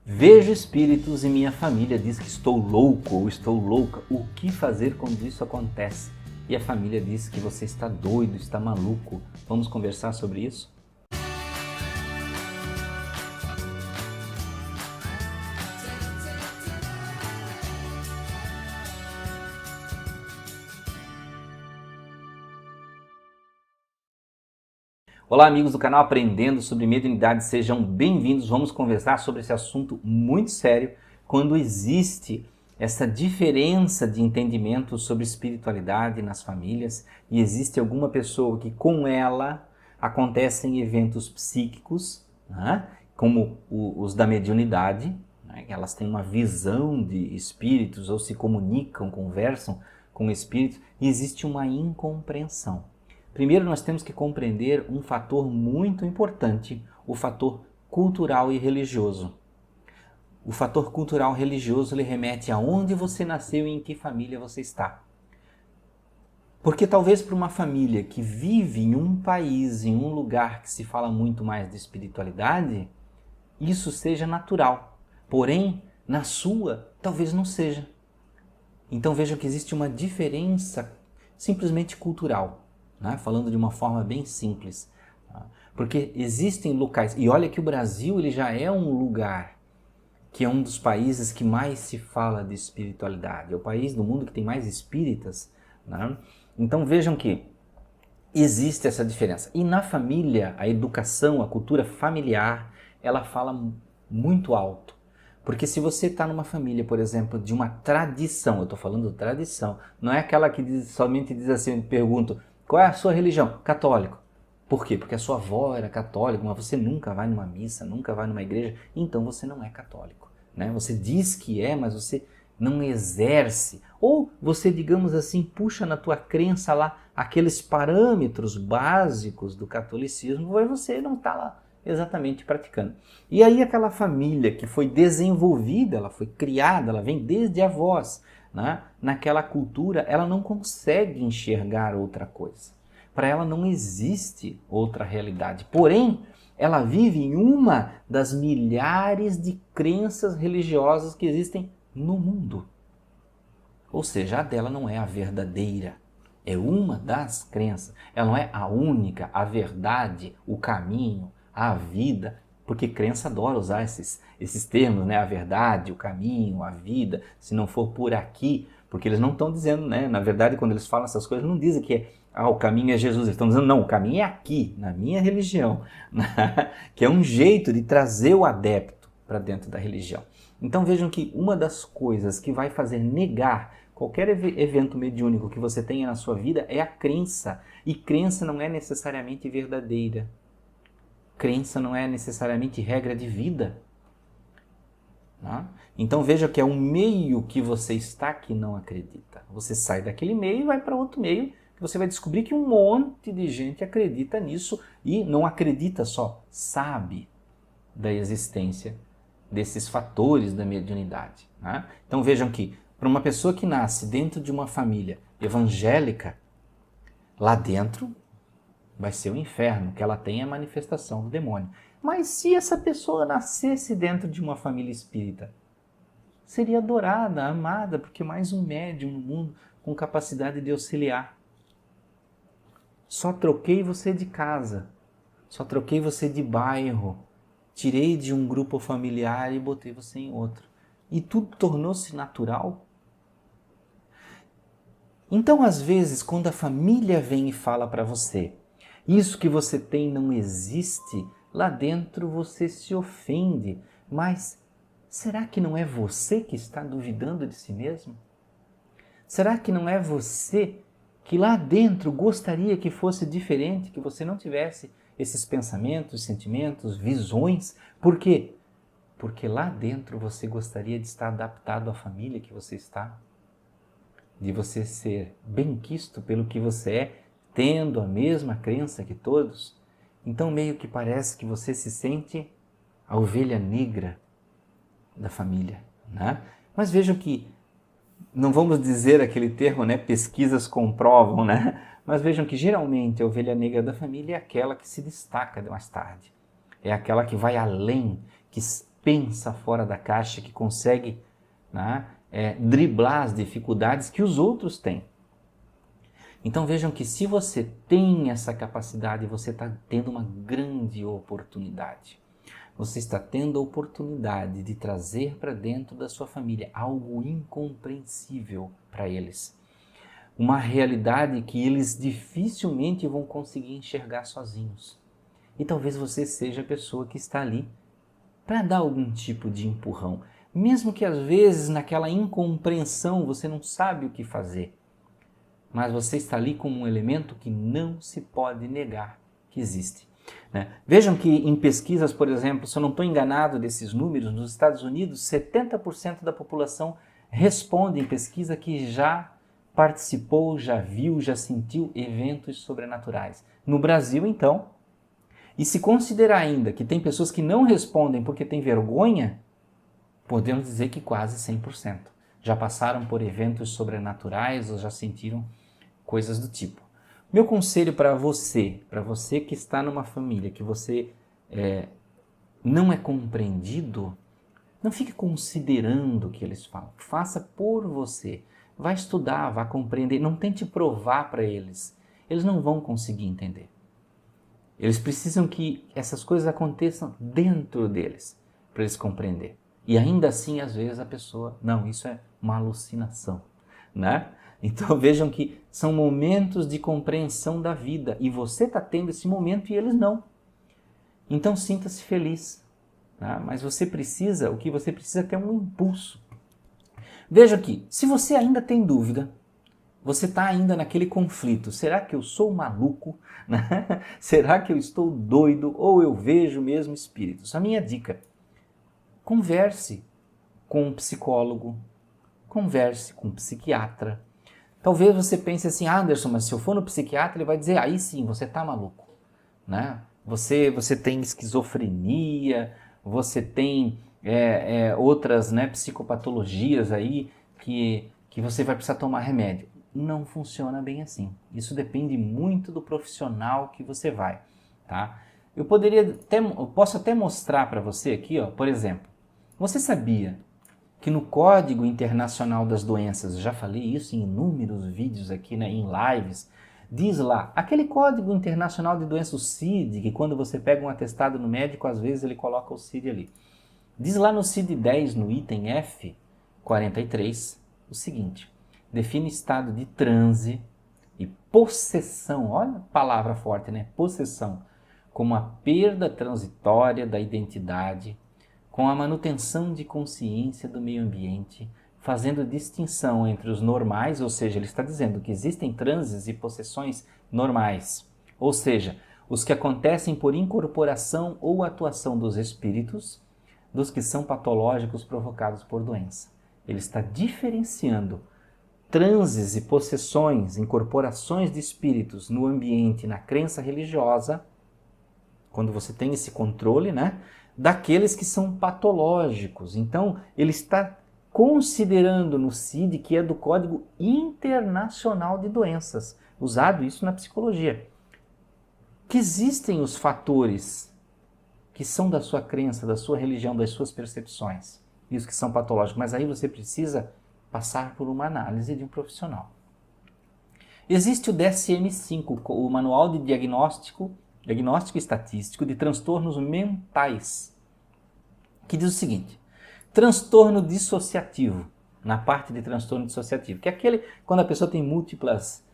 Vejo espíritos e minha família diz que estou louco ou estou louca. O que fazer quando isso acontece? E a família diz que você está doido, está maluco. Vamos conversar sobre isso? Olá amigos do canal Aprendendo sobre Mediunidade, sejam bem-vindos. Vamos conversar sobre esse assunto muito sério, quando existe essa diferença de entendimento sobre espiritualidade nas famílias e existe alguma pessoa que com ela acontecem eventos psíquicos, né, como os da mediunidade, né, elas têm uma visão de espíritos ou se comunicam, conversam com espíritos, e existe uma incompreensão. Primeiro, nós temos que compreender um fator muito importante, o fator cultural e religioso. O fator cultural e religioso ele remete a onde você nasceu e em que família você está. Porque talvez para uma família que vive em um país, em um lugar que se fala muito mais de espiritualidade, isso seja natural. Porém, na sua, talvez não seja. Então vejam que existe uma diferença simplesmente cultural. Né? Falando de uma forma bem simples, tá? Porque existem locais, e olha que o Brasil ele já é um lugar que é um dos países que mais se fala de espiritualidade, é o país do mundo que tem mais espíritas, né? Então vejam que existe essa diferença, e na família, a educação, a cultura familiar, ela fala muito alto. Porque se você está numa família, por exemplo, de uma tradição, eu estou falando de tradição, não é aquela que somente diz assim, eu pergunto, qual é a sua religião? Católico. Por quê? Porque a sua avó era católica, mas você nunca vai numa missa, nunca vai numa igreja, então você não é católico. Né? Você diz que é, mas você não exerce. Ou você, digamos assim, puxa na tua crença lá aqueles parâmetros básicos do catolicismo, mas você não está lá exatamente praticando. E aí aquela família que foi desenvolvida, ela foi criada, ela vem desde avós, né? Naquela cultura, ela não consegue enxergar outra coisa. Para ela não existe outra realidade. Porém, ela vive em uma das milhares de crenças religiosas que existem no mundo. Ou seja, a dela não é a verdadeira. É uma das crenças. Ela não é a única, a verdade, o caminho, a vida. Porque crença adora usar esses termos, né? A verdade, o caminho, a vida, se não for por aqui, porque eles não estão dizendo, né? Na verdade, quando eles falam essas coisas, não dizem que o caminho é Jesus, eles estão dizendo, não, o caminho é aqui, na minha religião, que é um jeito de trazer o adepto para dentro da religião. Então vejam que uma das coisas que vai fazer negar qualquer evento mediúnico que você tenha na sua vida é a crença, e crença não é necessariamente verdadeira. Crença não é necessariamente regra de vida. Tá? Então veja que é um meio que você está que não acredita. Você sai daquele meio e vai para outro meio, que você vai descobrir que um monte de gente acredita nisso e não acredita só, sabe da existência desses fatores da mediunidade. Né? Então vejam que para uma pessoa que nasce dentro de uma família evangélica, lá dentro vai ser o inferno, que ela tem a manifestação do demônio. Mas se essa pessoa nascesse dentro de uma família espírita, seria adorada, amada, porque mais um médium no mundo com capacidade de auxiliar. Só troquei você de casa, só troquei você de bairro, tirei de um grupo familiar e botei você em outro. E tudo tornou-se natural. Então, às vezes, quando a família vem e fala para você, isso que você tem não existe, lá dentro você se ofende. Mas será que não é você que está duvidando de si mesmo? Será que não é você que lá dentro gostaria que fosse diferente, que você não tivesse esses pensamentos, sentimentos, visões? Por quê? Porque lá dentro você gostaria de estar adaptado à família que você está, de você ser benquisto pelo que você é, tendo a mesma crença que todos. Então meio que parece que você se sente a ovelha negra da família, né? Mas vejam que, não vamos dizer aquele termo, né? Pesquisas comprovam, né? Mas vejam que geralmente a ovelha negra da família é aquela que se destaca mais tarde. É aquela que vai além, que pensa fora da caixa, que consegue, né, driblar as dificuldades que os outros têm. Então vejam que se você tem essa capacidade, você está tendo uma grande oportunidade. Você está tendo a oportunidade de trazer para dentro da sua família algo incompreensível para eles. Uma realidade que eles dificilmente vão conseguir enxergar sozinhos. E talvez você seja a pessoa que está ali para dar algum tipo de empurrão. Mesmo que às vezes naquela incompreensão você não sabe o que fazer. Mas você está ali como um elemento que não se pode negar que existe. Né? Vejam que em pesquisas, por exemplo, se eu não estou enganado desses números, nos Estados Unidos, 70% da população responde em pesquisa que já participou, já viu, já sentiu eventos sobrenaturais. No Brasil, então, e se considerar ainda que tem pessoas que não respondem porque têm vergonha, podemos dizer que quase 100%. Já passaram por eventos sobrenaturais ou já sentiram coisas do tipo. Meu conselho para você que está numa família, que você não é compreendido, não fique considerando o que eles falam. Faça por você. Vá estudar, vá compreender. Não tente provar para eles. Eles não vão conseguir entender. Eles precisam que essas coisas aconteçam dentro deles, para eles compreender. E ainda assim, às vezes, a pessoa, não, isso é uma alucinação, né? Então vejam que são momentos de compreensão da vida e você está tendo esse momento e eles não. Então sinta-se feliz, né? Mas você precisa, o que você precisa é ter um impulso. Veja aqui, se você ainda tem dúvida, você está ainda naquele conflito, será que eu sou maluco? Né? Será que eu estou doido ou eu vejo mesmo espíritos? A minha dica, converse com um psicólogo, converse com um psiquiatra. Talvez você pense assim, Anderson, mas se eu for no psiquiatra, ele vai dizer, aí sim, você está maluco. Né? Você tem esquizofrenia, você tem outras, né, psicopatologias aí que você vai precisar tomar remédio. Não funciona bem assim. Isso depende muito do profissional que você vai. Tá? Eu posso até mostrar para você aqui, ó, por exemplo, você sabia que no Código Internacional das Doenças, já falei isso em inúmeros vídeos aqui, né, em lives, diz lá, aquele Código Internacional de Doenças, o CID, que quando você pega um atestado no médico, às vezes ele coloca o CID ali. Diz lá no CID 10, no item F, 43, o seguinte, define estado de transe e possessão, olha a palavra forte, né, possessão, como a perda transitória da identidade, com a manutenção de consciência do meio ambiente, fazendo distinção entre os normais, ou seja, ele está dizendo que existem transes e possessões normais, ou seja, os que acontecem por incorporação ou atuação dos espíritos, dos que são patológicos provocados por doença. Ele está diferenciando transes e possessões, incorporações de espíritos no ambiente, na crença religiosa, quando você tem esse controle, né, daqueles que são patológicos. Então, ele está considerando no CID, que é do Código Internacional de Doenças, usado isso na psicologia, que existem os fatores que são da sua crença, da sua religião, das suas percepções, e os que são patológicos, mas aí você precisa passar por uma análise de um profissional. Existe o DSM-5, o Manual de Diagnóstico Estatístico de Transtornos Mentais, que diz o seguinte, transtorno dissociativo, na parte de transtorno dissociativo, que é aquele quando a pessoa tem múltiplas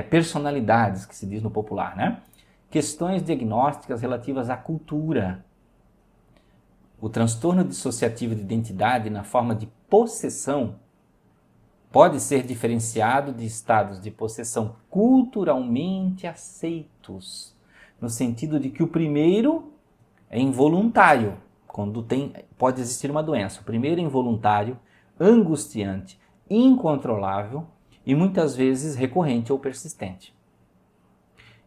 personalidades, que se diz no popular, né? Questões diagnósticas relativas à cultura. O transtorno dissociativo de identidade na forma de possessão pode ser diferenciado de estados de possessão culturalmente aceitos, no sentido de que o primeiro é involuntário, quando pode existir uma doença. O primeiro é involuntário, angustiante, incontrolável e muitas vezes recorrente ou persistente.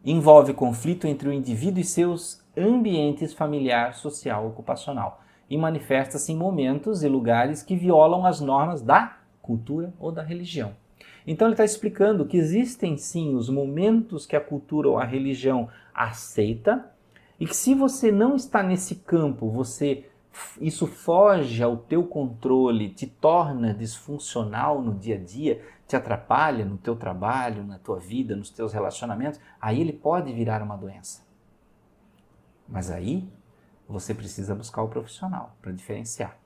Envolve conflito entre o indivíduo e seus ambientes familiar, social, ocupacional e manifesta-se em momentos e lugares que violam as normas da cultura ou da religião. Então ele está explicando que existem sim os momentos que a cultura ou a religião aceita e que se você não está nesse campo, você isso foge ao teu controle, te torna disfuncional no dia a dia, te atrapalha no teu trabalho, na tua vida, nos teus relacionamentos, aí ele pode virar uma doença. Mas aí você precisa buscar o profissional para diferenciar.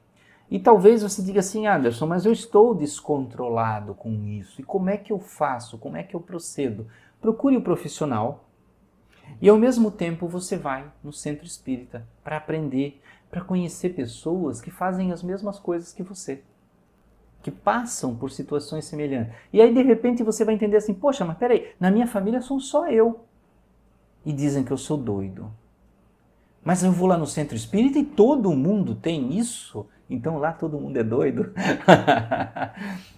E talvez você diga assim, Anderson, mas eu estou descontrolado com isso. E como é que eu faço? Como é que eu procedo? Procure o profissional e ao mesmo tempo você vai no centro espírita para aprender, para conhecer pessoas que fazem as mesmas coisas que você, que passam por situações semelhantes. E aí de repente você vai entender assim, poxa, mas peraí, na minha família sou só eu. E dizem que eu sou doido. Mas eu vou lá no centro espírita e todo mundo tem isso? Então lá todo mundo é doido?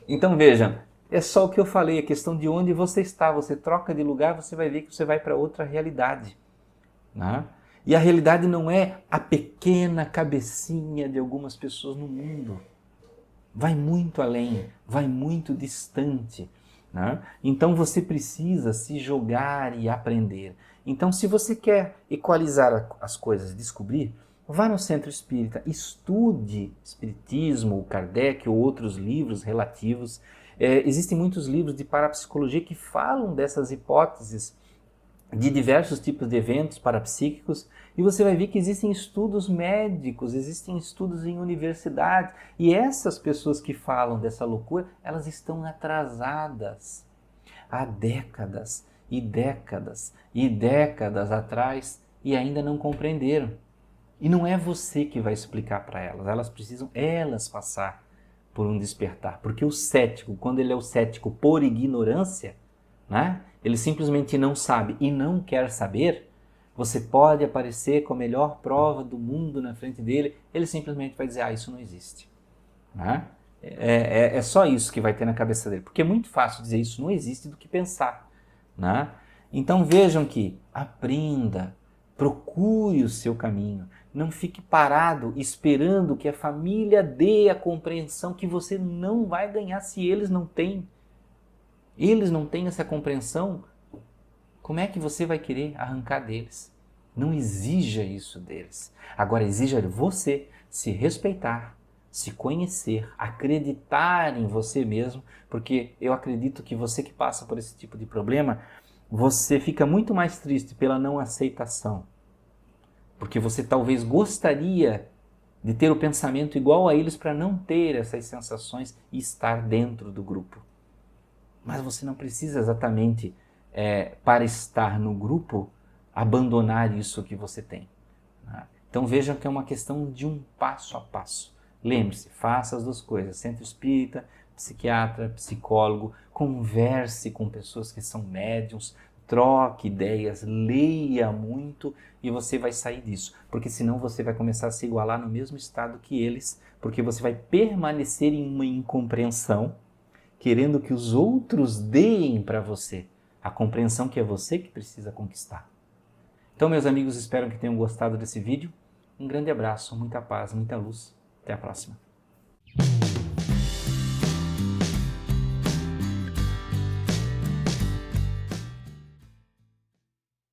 Então vejam, é só o que eu falei, a questão de onde você está. Você troca de lugar, você vai ver que você vai para outra realidade. Né? E a realidade não é a pequena cabecinha de algumas pessoas no mundo. Vai muito além, vai muito distante. Né? Então você precisa se jogar e aprender. Então, se você quer equalizar as coisas, descobrir, vá no centro espírita, estude Espiritismo, Kardec ou outros livros relativos. Existem muitos livros de parapsicologia que falam dessas hipóteses de diversos tipos de eventos parapsíquicos, e você vai ver que existem estudos médicos, existem estudos em universidades, e essas pessoas que falam dessa loucura, elas estão atrasadas há décadas e décadas e décadas atrás e ainda não compreenderam. E não é você que vai explicar para elas, elas precisam passar por um despertar, porque o cético, quando ele é o cético por ignorância, né? Ele simplesmente não sabe e não quer saber, você pode aparecer com a melhor prova do mundo na frente dele, ele simplesmente vai dizer, isso não existe. Né? É só isso que vai ter na cabeça dele, porque é muito fácil dizer isso não existe do que pensar. Né? Então vejam que aprenda, procure o seu caminho, não fique parado esperando que a família dê a compreensão que você não vai ganhar se eles não têm. Eles não têm essa compreensão, como é que você vai querer arrancar deles? Não exija isso deles. Agora exija você se respeitar, se conhecer, acreditar em você mesmo, porque eu acredito que você que passa por esse tipo de problema, você fica muito mais triste pela não aceitação. Porque você talvez gostaria de ter o pensamento igual a eles para não ter essas sensações e estar dentro do grupo. Mas você não precisa exatamente, para estar no grupo, abandonar isso que você tem. Né? Então vejam que é uma questão de um passo a passo. Lembre-se, faça as duas coisas, centro espírita, psiquiatra, psicólogo, converse com pessoas que são médiums, troque ideias, leia muito e você vai sair disso. Porque senão você vai começar a se igualar no mesmo estado que eles, porque você vai permanecer em uma incompreensão, querendo que os outros deem para você a compreensão que é você que precisa conquistar. Então, meus amigos, espero que tenham gostado desse vídeo. Um grande abraço, muita paz, muita luz. Até a próxima.